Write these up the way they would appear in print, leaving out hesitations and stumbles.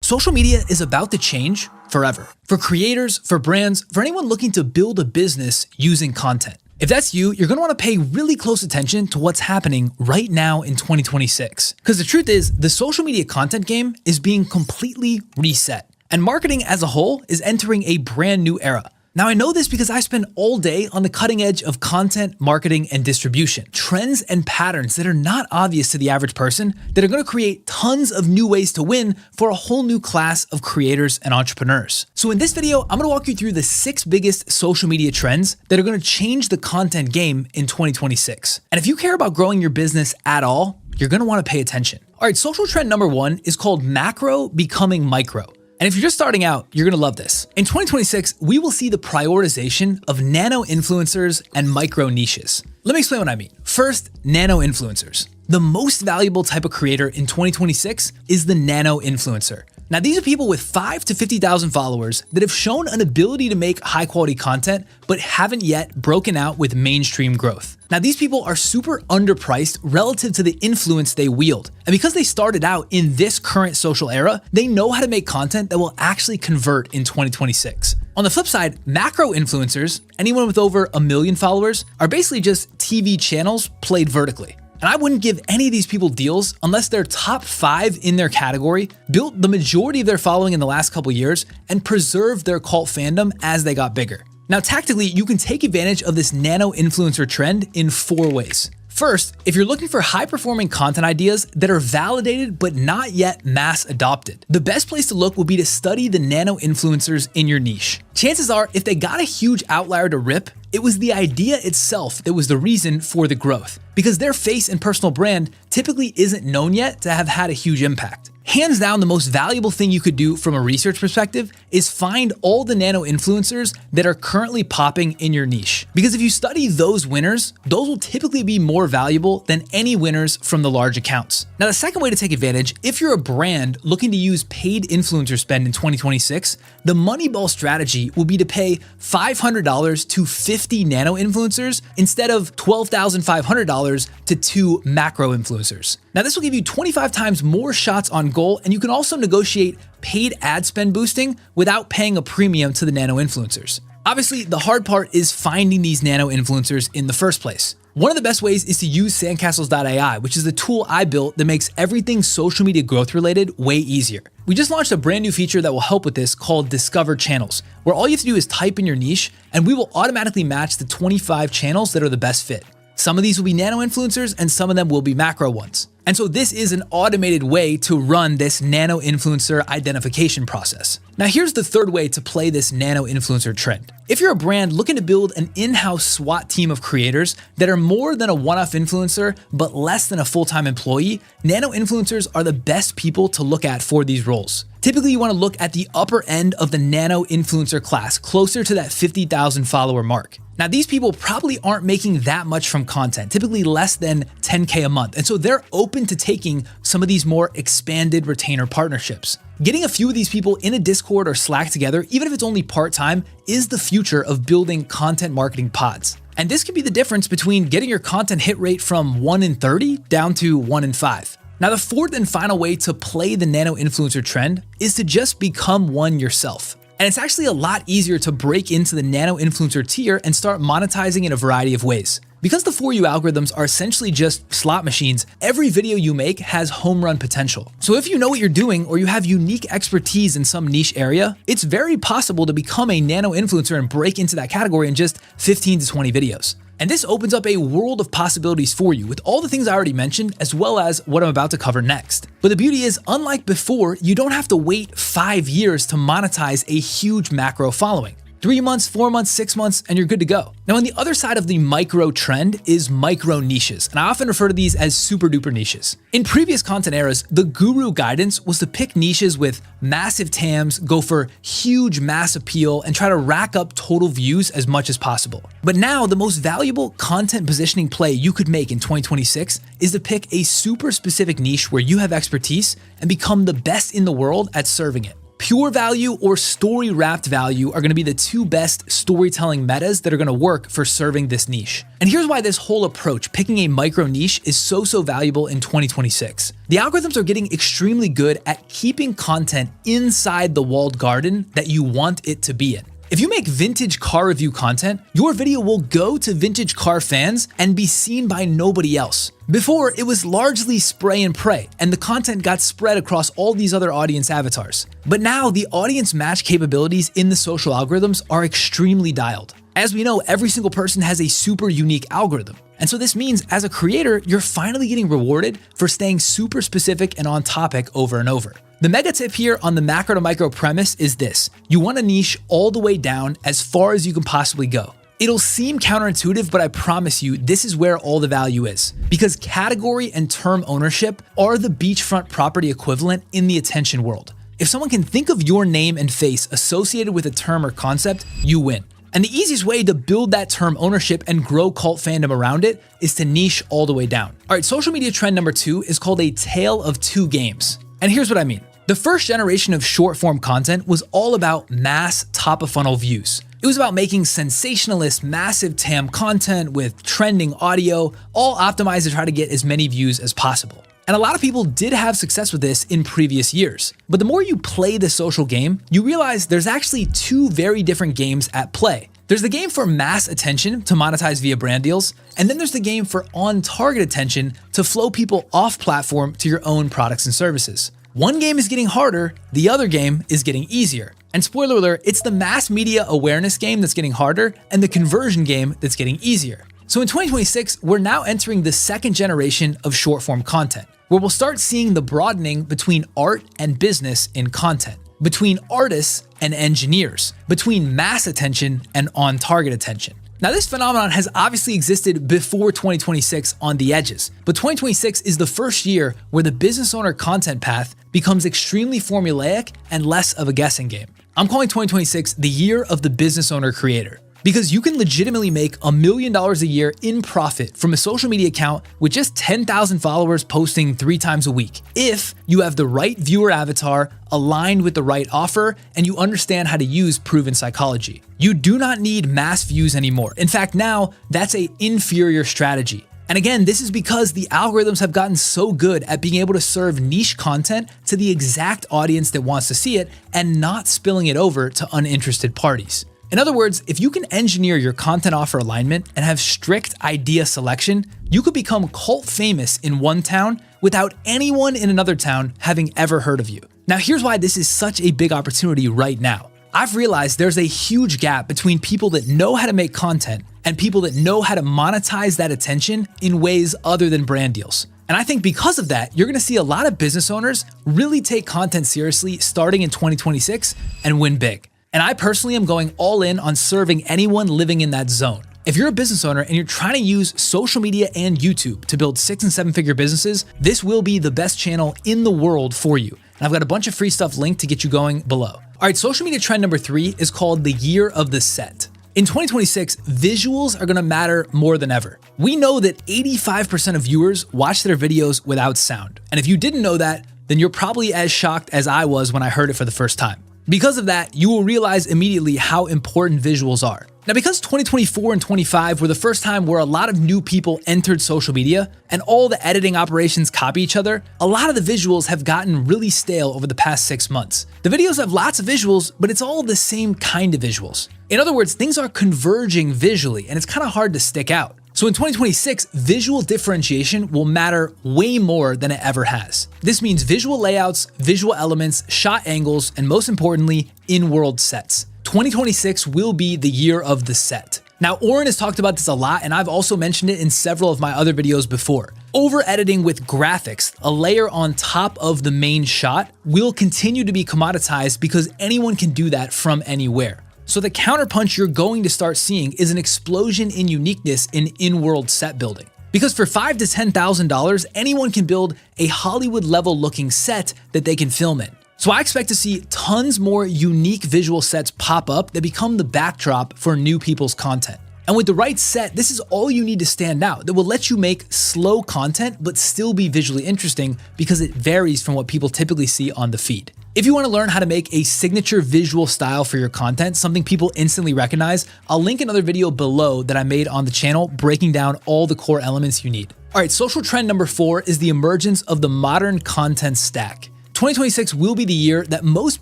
Social media is about to change forever. For creators, for brands, for anyone looking to build a business using content. If that's you, you're gonna wanna pay really close attention to what's happening right now in 2026. Because the truth is, the social media content game is being completely reset. And marketing as a whole is entering a brand new era. Now I know this because I spend all day on the cutting edge of content, marketing, and distribution. Trends and patterns that are not obvious to the average person that are gonna create tons of new ways to win for a whole new class of creators and entrepreneurs. So in this video, I'm gonna walk you through the 6 biggest social media trends that are gonna change the content game in 2026. And if you care about growing your business at all, you're gonna wanna pay attention. All right, social trend number 1 is called macro becoming micro. And if you're just starting out, you're gonna love this. In 2026, we will see the prioritization of nano influencers and micro niches. Let me explain what I mean. First, nano influencers. The most valuable type of creator in 2026 is the nano influencer. Now, these are people with 5 to 50,000 followers that have shown an ability to make high quality content, but haven't yet broken out with mainstream growth. Now, these people are super underpriced relative to the influence they wield. And because they started out in this current social era, they know how to make content that will actually convert in 2026. On the flip side, macro influencers, anyone with over 1 million followers, are basically just TV channels played vertically. And I wouldn't give any of these people deals unless they're top 5 in their category, built the majority of their following in the last couple years, and preserved their cult fandom as they got bigger. Now, tactically, you can take advantage of this nano influencer trend in 4 ways. First, if you're looking for high-performing content ideas that are validated but not yet mass adopted, the best place to look would be to study the nano influencers in your niche. Chances are, if they got a huge outlier to rip, it was the idea itself that was the reason for the growth, because their face and personal brand typically isn't known yet to have had a huge impact. Hands down, the most valuable thing you could do from a research perspective is find all the nano influencers that are currently popping in your niche. Because if you study those winners, those will typically be more valuable than any winners from the large accounts. Now, the second way to take advantage, if you're a brand looking to use paid influencer spend in 2026, the Moneyball strategy will be to pay $500 to 50 nano influencers instead of $12,500 to 2 macro influencers. Now, this will give you 25 times more shots on goal, and you can also negotiate paid ad spend boosting without paying a premium to the nano influencers. Obviously, the hard part is finding these nano influencers in the first place. One of the best ways is to use sandcastles.ai, which is the tool I built that makes everything social media growth related way easier. We just launched a brand new feature that will help with this called Discover Channels, where all you have to do is type in your niche and we will automatically match the 25 channels that are the best fit. Some of these will be nano influencers and some of them will be macro ones. And so this is an automated way to run this nano influencer identification process. Now here's the third way to play this nano influencer trend. If you're a brand looking to build an in-house SWAT team of creators that are more than a one-off influencer but less than a full-time employee, nano influencers are the best people to look at for these roles. Typically, you want to look at the upper end of the nano influencer class, closer to that 50,000 follower mark. Now, these people probably aren't making that much from content, typically less than 10K a month. And so they're open to taking some of these more expanded retainer partnerships. Getting a few of these people in a Discord or Slack together, even if it's only part-time, is the future of building content marketing pods. And this could be the difference between getting your content hit rate from 1 in 30 down to 1 in 5. Now, the fourth and final way to play the nano influencer trend is to just become one yourself. And it's actually a lot easier to break into the nano influencer tier and start monetizing in a variety of ways. Because the For You algorithms are essentially just slot machines, every video you make has home run potential. So if you know what you're doing or you have unique expertise in some niche area, it's very possible to become a nano influencer and break into that category in just 15 to 20 videos. And this opens up a world of possibilities for you with all the things I already mentioned, as well as what I'm about to cover next. But the beauty is, unlike before, you don't have to wait 5 years to monetize a huge macro following. 3 months, 4 months, 6 months, and you're good to go. Now, on the other side of the micro trend is micro niches, and I often refer to these as super duper niches. In previous content eras, the guru guidance was to pick niches with massive TAMs, go for huge mass appeal, and try to rack up total views as much as possible. But now, the most valuable content positioning play you could make in 2026 is to pick a super specific niche where you have expertise and become the best in the world at serving it. Pure value or story wrapped value are going to be the two best storytelling metas that are going to work for serving this niche. And here's why this whole approach, picking a micro niche, is so valuable in 2026. The algorithms are getting extremely good at keeping content inside the walled garden that you want it to be in. If you make vintage car review content, your video will go to vintage car fans and be seen by nobody else. Before, it was largely spray and pray, and the content got spread across all these other audience avatars. But now, the audience match capabilities in the social algorithms are extremely dialed. As we know, every single person has a super unique algorithm. And so this means as a creator, you're finally getting rewarded for staying super specific and on topic over and over. The mega tip here on the macro to micro premise is this: you want to niche all the way down as far as you can possibly go. It'll seem counterintuitive, but I promise you, this is where all the value is. Because category and term ownership are the beachfront property equivalent in the attention world. If someone can think of your name and face associated with a term or concept, you win. And the easiest way to build that term ownership and grow cult fandom around it is to niche all the way down. All right, social media trend number 2 is called a tale of two games. And here's what I mean. The first generation of short form content was all about mass top of funnel views. It was about making sensationalist, massive TAM content with trending audio, all optimized to try to get as many views as possible. And a lot of people did have success with this in previous years. But the more you play the social game, you realize there's actually two very different games at play. There's the game for mass attention to monetize via brand deals, and then there's the game for on-target attention to flow people off platform to your own products and services. One game is getting harder, the other game is getting easier. And spoiler alert, it's the mass media awareness game that's getting harder and the conversion game that's getting easier. So in 2026, we're now entering the second generation of short form content, where we'll start seeing the broadening between art and business in content, between artists and engineers, between mass attention and on-target attention. Now, this phenomenon has obviously existed before 2026 on the edges, but 2026 is the first year where the business owner content path becomes extremely formulaic and less of a guessing game. I'm calling 2026 the year of the business owner creator, because you can legitimately make $1 million a year in profit from a social media account with just 10,000 followers posting 3 times a week, if you have the right viewer avatar aligned with the right offer and you understand how to use proven psychology. You do not need mass views anymore. In fact, now that's an inferior strategy. And again, this is because the algorithms have gotten so good at being able to serve niche content to the exact audience that wants to see it and not spilling it over to uninterested parties. In other words, if you can engineer your content offer alignment and have strict idea selection, you could become cult famous in one town without anyone in another town having ever heard of you. Now, here's why this is such a big opportunity right now. I've realized there's a huge gap between people that know how to make content and people that know how to monetize that attention in ways other than brand deals. And I think because of that, you're gonna see a lot of business owners really take content seriously starting in 2026 and win big. And I personally am going all in on serving anyone living in that zone. If you're a business owner and you're trying to use social media and YouTube to build 6- and 7-figure businesses, this will be the best channel in the world for you. And I've got a bunch of free stuff linked to get you going below. All right, social media trend number 3 is called the year of the set. In 2026, visuals are gonna matter more than ever. We know that 85% of viewers watch their videos without sound. And if you didn't know that, then you're probably as shocked as I was when I heard it for the first time. Because of that, you will realize immediately how important visuals are. Now, because 2024 and 25 were the first time where a lot of new people entered social media and all the editing operations copy each other, a lot of the visuals have gotten really stale over the past 6 months. The videos have lots of visuals, but it's all the same kind of visuals. In other words, things are converging visually, and it's kind of hard to stick out. So in 2026, visual differentiation will matter way more than it ever has. This means visual layouts, visual elements, shot angles, and most importantly, in-world sets. 2026 will be the year of the set. Now, Oren has talked about this a lot, and I've also mentioned it in several of my other videos before. Over-editing with graphics, a layer on top of the main shot, will continue to be commoditized because anyone can do that from anywhere. So the counterpunch you're going to start seeing is an explosion in uniqueness in-world set building. Because for $5,000 to $10,000, anyone can build a Hollywood-level looking set that they can film in. So I expect to see tons more unique visual sets pop up that become the backdrop for new people's content. And with the right set, this is all you need to stand out that will let you make slow content but still be visually interesting because it varies from what people typically see on the feed. If you want to learn how to make a signature visual style for your content, something people instantly recognize, I'll link another video below that I made on the channel breaking down all the core elements you need. All right, social trend number 4 is the emergence of the modern content stack. 2026 will be the year that most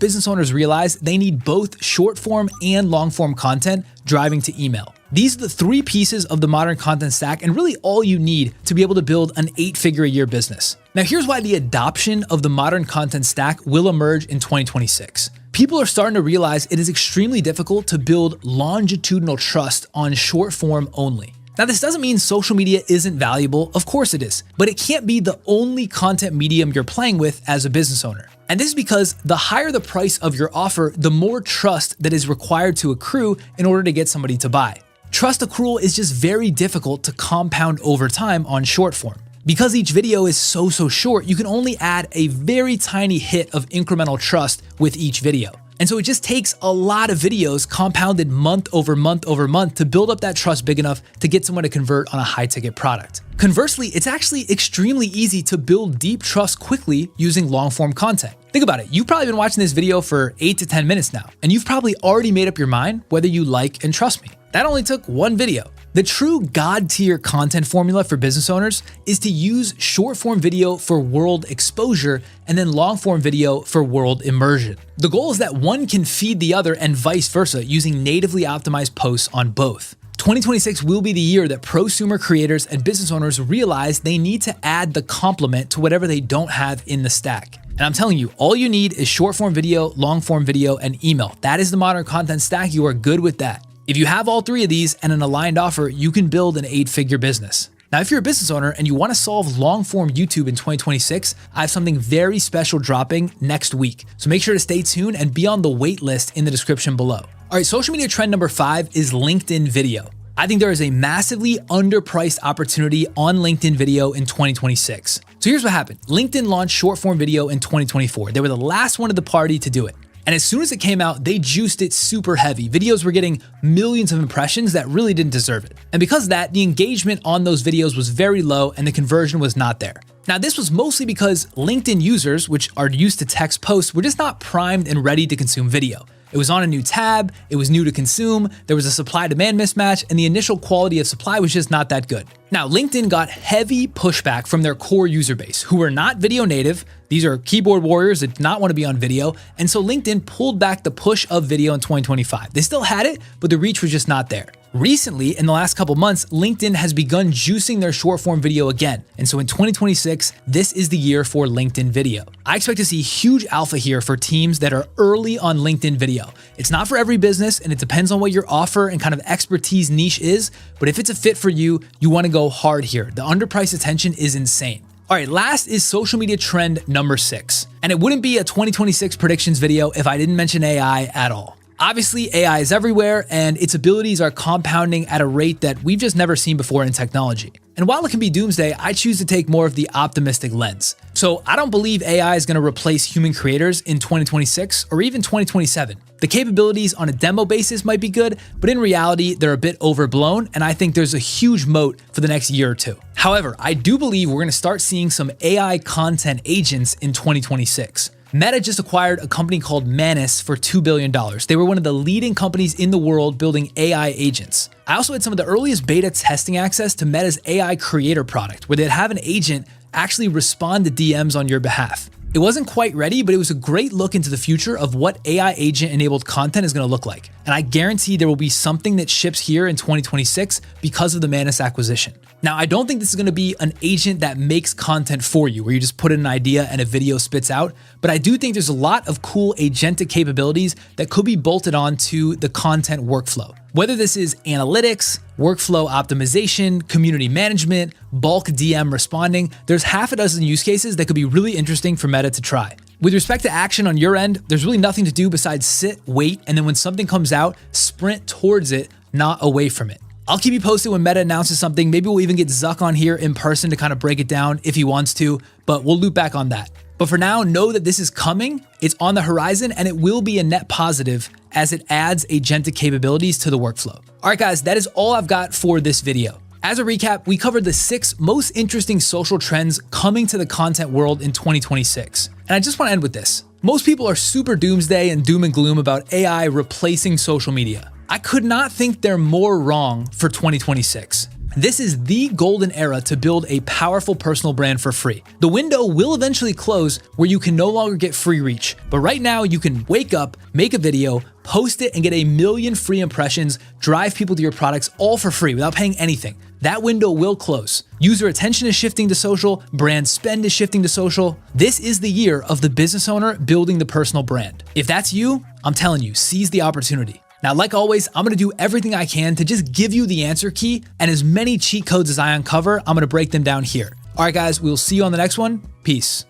business owners realize they need both short form and long form content driving to email. These are the 3 pieces of the modern content stack and really all you need to be able to build an 8-figure-a-year business. Now here's why the adoption of the modern content stack will emerge in 2026. People are starting to realize it is extremely difficult to build longitudinal trust on short form only. Now, this doesn't mean social media isn't valuable, of course it is, but it can't be the only content medium you're playing with as a business owner. And this is because the higher the price of your offer, the more trust that is required to accrue in order to get somebody to buy. Trust accrual is just very difficult to compound over time on short form. Because each video is so short, you can only add a very tiny hit of incremental trust with each video. And so it just takes a lot of videos compounded month over month over month to build up that trust big enough to get someone to convert on a high ticket product. Conversely, it's actually extremely easy to build deep trust quickly using long form content. Think about it. You've probably been watching this video for 8 to 10 minutes now, and you've probably already made up your mind whether you like and trust me. That only took one video. The true God tier content formula for business owners is to use short form video for world exposure and then long form video for world immersion. The goal is that one can feed the other and vice versa using natively optimized posts on both. 2026 will be the year that prosumer creators and business owners realize they need to add the complement to whatever they don't have in the stack. And I'm telling you, all you need is short form video, long form video, and email. That is the modern content stack. You are good with that. If you have all 3 of these and an aligned offer, you can build an 8-figure business. Now, if you're a business owner and you want to solve long-form YouTube in 2026, I have something very special dropping next week. So make sure to stay tuned and be on the wait list in the description below. All right, social media trend number 5 is LinkedIn video. I think there is a massively underpriced opportunity on LinkedIn video in 2026. So here's what happened. LinkedIn launched short-form video in 2024. They were the last one at the party to do it. And as soon as it came out, they juiced it super heavy. Videos were getting millions of impressions that really didn't deserve it. And because of that, the engagement on those videos was very low and the conversion was not there. Now, this was mostly because LinkedIn users, which are used to text posts, were just not primed and ready to consume video. It was on a new tab, it was new to consume, there was a supply-demand mismatch, and the initial quality of supply was just not that good. Now, LinkedIn got heavy pushback from their core user base, who were not video native. These are keyboard warriors that did not want to be on video, and so LinkedIn pulled back the push of video in 2025. They still had it, but the reach was just not there. Recently, in the last couple months, LinkedIn has begun juicing their short form video again. And so in 2026, this is the year for LinkedIn video. I expect to see huge alpha here for teams that are early on LinkedIn video. It's not for every business and it depends on what your offer and kind of expertise niche is, but if it's a fit for you, you want to go hard here. The underpriced attention is insane. All right, last is social media trend number 6. And it wouldn't be a 2026 predictions video if I didn't mention AI at all. Obviously, AI is everywhere, and its abilities are compounding at a rate that we've just never seen before in technology. And while it can be doomsday, I choose to take more of the optimistic lens. So I don't believe AI is going to replace human creators in 2026 or even 2027. The capabilities on a demo basis might be good, but in reality, they're a bit overblown, and I think there's a huge moat for the next year or 2. However, I do believe we're going to start seeing some AI content agents in 2026. Meta just acquired a company called Manus for $2 billion. They were one of the leading companies in the world building AI agents. I also had some of the earliest beta testing access to Meta's AI creator product, where they'd have an agent actually respond to DMs on your behalf. It wasn't quite ready, but it was a great look into the future of what AI agent-enabled content is going to look like. And I guarantee there will be something that ships here in 2026 because of the Manus acquisition. Now, I don't think this is going to be an agent that makes content for you, where you just put in an idea and a video spits out, but I do think there's a lot of cool agentic capabilities that could be bolted on to the content workflow. Whether this is analytics, workflow optimization, community management, bulk DM responding, there's half a dozen use cases that could be really interesting for Meta to try. With respect to action on your end, there's really nothing to do besides sit, wait, and then when something comes out, sprint towards it, not away from it. I'll keep you posted when Meta announces something. Maybe we'll even get Zuck on here in person to kind of break it down if he wants to, but we'll loop back on that. But for now, know that this is coming, it's on the horizon, and it will be a net positive as it adds agentic capabilities to the workflow. All right, guys, that is all I've got for this video. As a recap, we covered the 6 most interesting social trends coming to the content world in 2026. And I just want to end with this. Most people are super doomsday and doom and gloom about AI replacing social media. I could not think they're more wrong for 2026. This is the golden era to build a powerful personal brand for free. The window will eventually close where you can no longer get free reach, but right now you can wake up, make a video, post it, and get 1 million free impressions, drive people to your products all for free without paying anything. That window will close. User attention is shifting to social, brand spend is shifting to social. This is the year of the business owner building the personal brand. If that's you, I'm telling you, seize the opportunity. Now, like always, I'm gonna do everything I can to just give you the answer key, and as many cheat codes as I uncover, I'm gonna break them down here. All right, guys, we'll see you on the next one. Peace.